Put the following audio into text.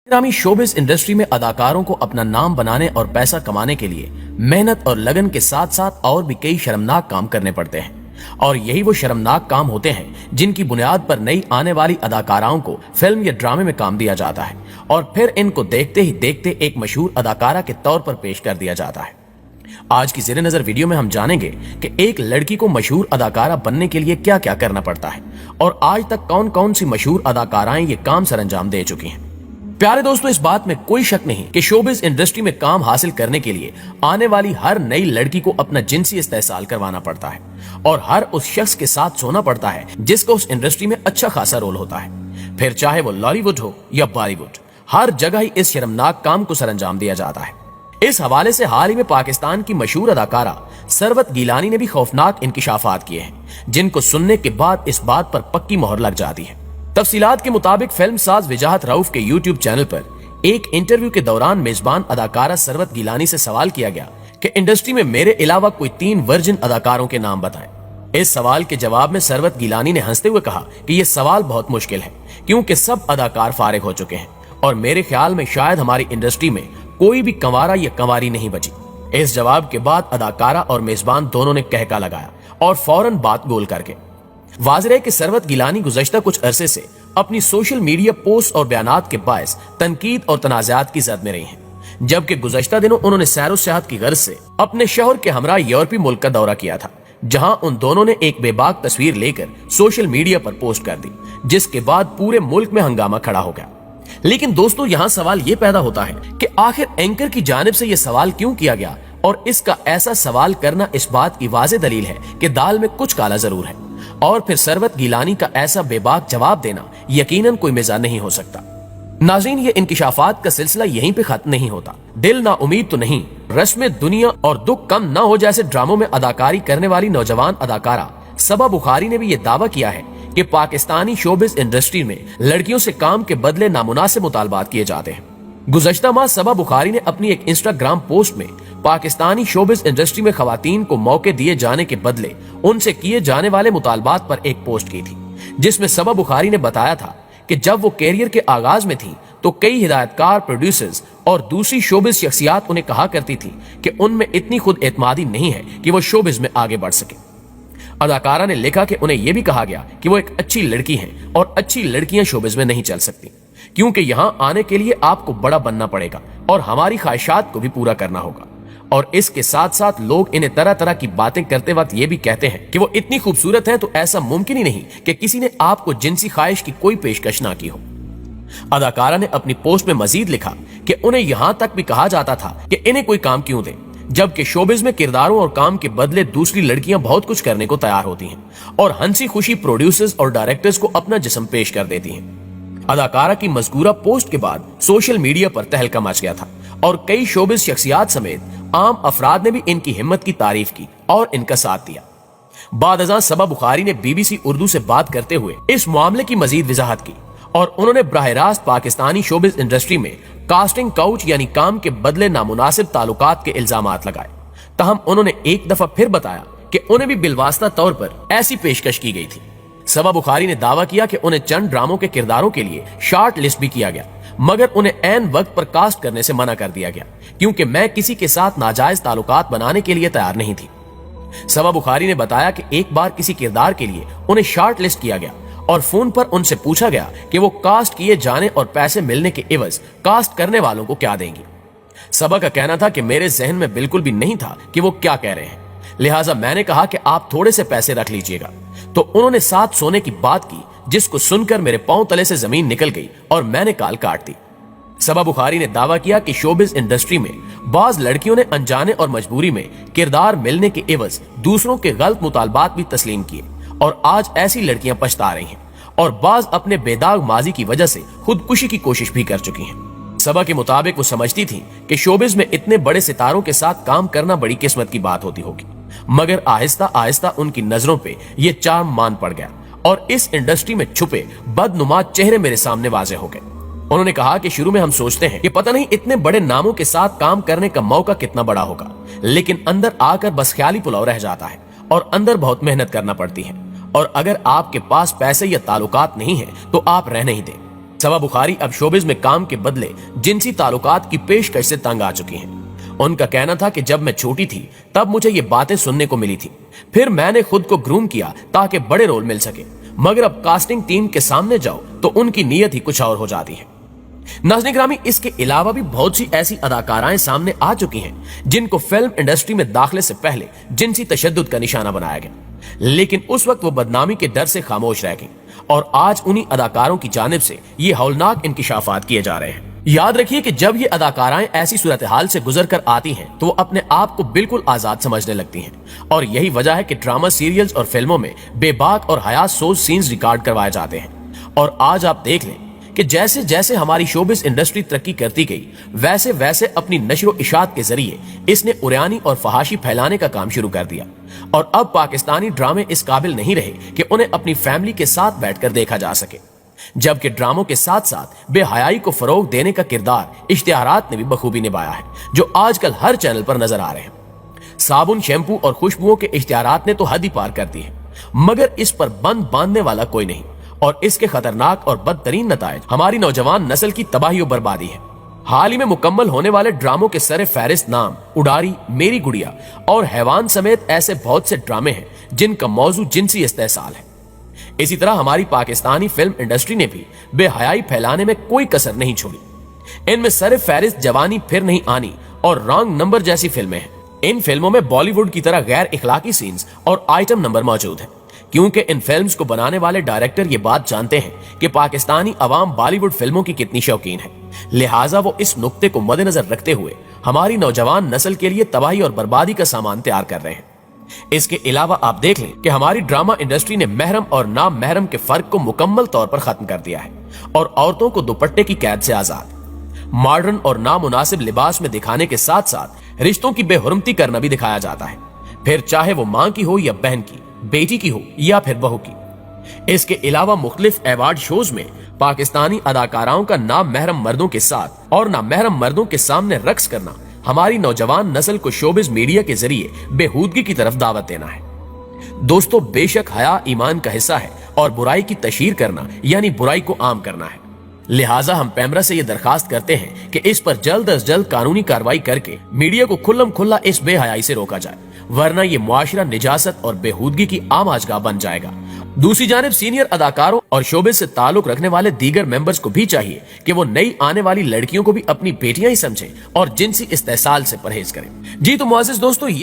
ग्रामी showbiz industry में अदाकारों को अपना नाम बनाने और पैसा कमाने के लिए मेहनत और लगन के साथ साथ और भी कई शर्मनाक काम करने पड़ते हैं और यही वो शर्मनाक काम होते हैं जिनकी बुनियाद पर नई आने वाली अदाकाराओं को फिल्म या ड्रामे में काम दिया जाता है और फिर इनको देखते ही देखते एक मशहूर अदाकारा के तौर पर पेश कर दिया जाता है। आज की ज़ेरे नजर वीडियो में हम जानेंगे कि एक लड़की को मशहूर अदाकारा बनने के लिए क्या क्या करना पड़ता है और आज तक कौन कौन सी मशहूर अदाकाराएं ये काम सरंजाम दे चुकी हैं। प्यारे दोस्तों, इस बात में कोई शक नहीं कि शोबिस इंडस्ट्री में काम हासिल करने के लिए आने वाली हर नई लड़की को अपना जिनसी इस्तेसाल करवाना पड़ता है और हर उस शख्स के साथ सोना पड़ता है जिसका उस इंडस्ट्री में अच्छा खासा रोल होता है, फिर चाहे वो लॉलीवुड हो या बॉलीवुड, हर जगह ही इस शर्मनाक काम को सरंजाम दिया जाता है। इस हवाले से हाल ही में पाकिस्तान की मशहूर अदाकारा सरवत गिलानी ने भी खौफनाक इंकिशाफात किए हैं जिनको सुनने के बाद इस बात पर पक्की मोहर लग जाती है। तफसीलात के मुताबिक फिल्म साज विजाहत रऊफ के यूट्यूब चैनल पर एक इंटरव्यू के दौरान मेजबान अदाकारा सरवत गिलानी से सवाल किया गया कि इंडस्ट्री में मेरे अलावा कोई 3 वर्जिन अदाकारों के नाम बताएं। इस सवाल के जवाब में सरवत गिलानी ने हंसते हुए कहा कि यह सवाल बहुत मुश्किल है क्योंकि सब अदाकार फारिग हो चुके हैं और मेरे ख्याल में शायद हमारी इंडस्ट्री में कोई भी कंवारा या कंवारी नहीं बची। इस जवाब के बाद अदाकारा और मेजबान दोनों ने कहका लगाया और फौरन बात गोल करके वाज़ेह है कि सरवत गिलानी गुज़श्ता कुछ अरसे से अपनी सोशल मीडिया पोस्ट और बयानात के बायस तनकीद और तनाज़ात की जद में रही हैं, जबकि गुज़श्ता दिनों उन्होंने सैरो सेहत की गर्ज से अपने शौहर के हमरा यूरोपीय मुल्क का दौरा किया था, जहां उन दोनों ने एक बेबाक तस्वीर लेकर सोशल मीडिया पर पोस्ट कर दी, जिसके बाद पूरे मुल्क में हंगामा खड़ा हो गया। लेकिन दोस्तों, यहाँ सवाल ये पैदा होता है कि आखिर एंकर की जानिब से यह सवाल क्यों किया गया और इसका ऐसा सवाल करना इस बात की वाज़ेह दलील है कि दाल में कुछ काला जरूर है और फिर सरवत गिलानी का ऐसा बेबाक जवाब देना यकीनन कोई मजाक नहीं हो सकता। नाज़रीन, ये इंकिशाफात का सिलसिला यहीं पे खत्म नहीं होता। दिल ना उम्मीद तो नहीं, रस्म दुनिया और दुख कम ना हो जैसे ड्रामों में अदाकारी करने वाली नौजवान अदाकारा सबा बुखारी ने भी ये दावा किया है कि पाकिस्तानी शोबिस इंडस्ट्री में लड़कियों से काम के बदले नामुनासिब मुतालबात किए जाते हैं। गुज़श्ता माह सबा बुखारी ने अपनी एक इंस्टाग्राम पोस्ट में पाकिस्तानी शोबिस इंडस्ट्री में खवातीन को मौके दिए जाने के बदले उनसे किए जाने वाले मुतालबात पर एक पोस्ट की थी, जिसमें सबा बुखारी ने बताया था कि जब वो कैरियर के आगाज में थी तो कई हिदायतकार, प्रोड्यूसर्स और दूसरी शोबिस शख्सियात उन्हें कहा करती थी कि उनमें इतनी खुद एतमादी नहीं है कि वो शोबिस में आगे बढ़ सके। अदाकारा ने लिखा कि उन्हें यह भी कहा गया कि वो एक अच्छी लड़की हैं और अच्छी लड़कियां शोबिस में नहीं चल सकती क्योंकि यहां आने के लिए आपको बड़ा बनना पड़ेगा और हमारी ख्वाहिशात को भी पूरा करना होगा। और इसके साथ साथ लोग इन्हें तरह तरह की बातें करते वक्त ये भी कहते हैं कि वो इतनी खूबसूरत हैं तो ऐसा मुमकिन ही नहीं कि किसी ने आपको जिनसी ख्वाहिश की कोई पेशकश ना की हो। अदाकारा ने अपनी पोस्ट में मजीद लिखा कि उन्हें यहां तक भी कहा जाता था कि इन्हें कोई काम क्यों दें, जबकि शोबिस में किरदारों और काम के बदले दूसरी लड़कियां बहुत कुछ करने को तैयार होती हैं और हंसी खुशी प्रोड्यूसर्स और डायरेक्टर्स को अपना जिस्म पेश कर देती हैं। अदाकारा की मज़कूरा पोस्ट के बाद सोशल मीडिया पर तहलका मच गया था और कई शोबिस शख्सियात समेत आम अफराद ने भी इनकी हिम्मत की तारीफ की और इनका साथ दिया। बाद अज़ां सबा बुखारी ने BBC उर्दू से बात करते हुए इस मामले की मजीद वजाहत की और उन्होंने बराह रास्त पाकिस्तानी शोबिस इंडस्ट्री में कास्टिंग काउच यानी काम के बदले नामुनासिब ताल्लुकात के इल्जामात लगाए। तहम उन्होंने एक दफा फिर बताया कि उन्हें भी बिलवास्ता तौर पर ऐसी पेशकश की गई थी। सबा बुखारी ने दावा किया कि उन्हें चंद ड्रामों के किरदारों के लिए शॉर्ट लिस्ट भी किया गया, मगर उन्हें ऐन वक्त पर कास्ट करने से मना कर दिया गया क्योंकि मैं किसी के साथ नाजायज ताल्लुकात बनाने के लिए तैयार नहीं थी। सबा बुखारी ने बताया कि एक बार किसी किरदार के लिए उन्हें शॉर्ट लिस्ट किया गया और फोन पर उनसे पूछा गया कि वो कास्ट किए जाने और पैसे मिलने के एवज कास्ट करने वालों को क्या देंगी। सबा का कहना था कि मेरे जहन में बिल्कुल भी नहीं था कि वो क्या कह रहे हैं, लिहाजा मैंने कहा कि आप थोड़े से पैसे रख लीजिएगा। तो उन्होंने साथ सोने की बात की, जिसको सुनकर मेरे पांव तले से जमीन निकल गई और मैंने काल काट दी। सबा बुखारी ने दावा किया कि शोबिस इंडस्ट्री में बाज लड़कियों ने अनजाने और मजबूरी में किरदार मिलने के एवज दूसरों के गलत मुतालबात भी तस्लीम किए और आज ऐसी लड़कियां पछता रही हैं और बाज अपने बेदाग माजी की वजह से खुदकुशी की कोशिश भी कर चुकी हैं। सबा के मुताबिक वो समझती थी कि शोबिस में इतने बड़े सितारों के साथ काम करना बड़ी किस्मत की बात होती होगी, मगर आहिस्ता आहिस्ता उनकी नजरों पे ये चार्म मान पड़ गया और इस इंडस्ट्री में छुपे बदनुमा चेहरे मेरे सामने वाज़ेह हो गए। उन्होंने कहा कि शुरू में हम सोचते हैं कि पता नहीं इतने बड़े नामों के साथ काम करने का मौका कितना बड़ा होगा, लेकिन अंदर आकर बस ख्याली पुलाव रह जाता है और अंदर बहुत मेहनत करना पड़ती है और अगर आपके पास पैसे या ताल्लुकात नहीं है तो आप रहने ही दें। सबा बुखारी अब शोबिज में काम के बदले जिनसी ताल्लुकात की पेशकश से तंग आ चुकी हैं। उनका कहना था कि जब मैं छोटी थी तब मुझे ये बातें सुनने को मिली थी, फिर मैंने खुद को ग्रूम किया ताकि बड़े रोल मिल सके, मगर अब कास्टिंग टीम के सामने जाओ तो उनकी नीयत ही कुछ और हो जाती है। नाज़रीन ग्रामी, इसके अलावा भी बहुत सी ऐसी अदाकाराएं सामने आ चुकी हैं जिनको फिल्म इंडस्ट्री में दाखिले से पहले जिनसी तशद्दुद का निशाना बनाया गया, लेकिन उस वक्त वो बदनामी के डर से खामोश रह गई और आज उन्हीं अदाकारों की जानिब से ये हौलनाक इंकिशाफात किए जा रहे हैं। याद रखिए कि जब ये अदाकाराएं ऐसी सूरत हाल से गुजर कर आती हैं तो वो अपने आप को बिल्कुल आजाद समझने लगती हैं और यही वजह है कि ड्रामा, सीरियल्स और फिल्मों में बेबाक और हयात सोच सीन्स रिकॉर्ड करवाए जाते हैं। और आज आप देख लें कि जैसे जैसे हमारी शोबिस इंडस्ट्री तरक्की करती गई, वैसे वैसे अपनी नशर व इशात के जरिए इसने उरियानी और फहाशी फैलाने का काम शुरू कर दिया और अब पाकिस्तानी ड्रामे इस काबिल नहीं रहे कि उन्हें अपनी फैमिली के साथ बैठकर देखा जा सके, जबकि ड्रामों के साथ साथ बेहयाई को फरोग देने का किरदार इश्तिहारात ने भी बखूबी निभाया है, जो आजकल हर चैनल पर नजर आ रहे हैं। साबुन, शैम्पू और खुशबुओं के इश्तिहारात ने तो हद ही पार कर दी है, मगर इस पर बंद बांधने वाला कोई नहीं और इसके खतरनाक और बदतरीन नतायज हमारी नौजवान नस्ल की तबाही और बर्बादी है। हाल ही में मुकम्मल होने वाले ड्रामों के सरे फहरिस्त नाम उडारी, मेरी गुड़िया और हैवान समेत ऐसे बहुत से ड्रामे हैं जिनका मौजू जिनसी इस्तेहसाल है। इसी तरह हमारी पाकिस्तानी फिल्म इंडस्ट्री ने भी बेहयाई फैलाने में कोई कसर नहीं छोड़ी। इनमें सरे फहरिस्त जवानी फिर नहीं आनी और रॉन्ग नंबर जैसी फिल्में हैं। इन फिल्मों में बॉलीवुड की तरह गैर इखलाकी सीन्स और आइटम नंबर मौजूद हैं, क्योंकि इन फिल्म्स को बनाने वाले डायरेक्टर ये बात जानते हैं कि पाकिस्तानी अवाम बॉलीवुड फिल्मों की कितनी शौकीन है, लिहाजा वो इस नुक्ते को मद्देनजर रखते हुए हमारी नौजवान नस्ल के लिए तबाही और बर्बादी का सामान तैयार कर रहे हैं। इसके अलावा आप देख लें कि हमारी ड्रामा इंडस्ट्री ने महरम और नाम महरम के फर्क को मुकम्मल तौर पर खत्म कर दिया है और औरतों को दुपट्टे की कैद से आजाद, मॉडर्न और नामुनासिब लिबास में दिखाने के साथ साथ रिश्तों की बेहुरमती करना भी दिखाया जाता है, फिर चाहे वो मां की हो या बहन की, बेटी की हो या फिर बहू की। इसके अलावा मुख्तलिफ अवार्ड शोज में पाकिस्तानी अदाकाराओं का नाम महरम मर्दों के साथ और नाम महरम मर्दों के सामने रक्स करना हमारी नौजवान नस्ल को शोबिज मीडिया के जरिए बेहूदगी की तरफ दावत देना है। दोस्तों, बेशक हया ईमान का हिस्सा है और बुराई की तशहीर करना यानी बुराई को आम करना है, लिहाजा हम पैमरा से ये दरखास्त करते हैं कि इस पर जल्द अज जल्द कानूनी कार्रवाई करके मीडिया को खुल्लम खुल्ला इस बेहयाई से रोका जाए, वरना ये मुआशरा निजासत और बेहूदगी की आम आजगाह बन जाएगा। दूसरी जानिब सीनियर अदाकारों और शोबे से ताल्लुक रखने वाले दीगर मेंबर्स को भी चाहिए कि वो नई आने वाली लड़कियों को भी अपनी बेटियां ही समझें और जिनसी इस्तेहसाल से परहेज करें। जी तो मुअज़्ज़िज़ दोस्तों,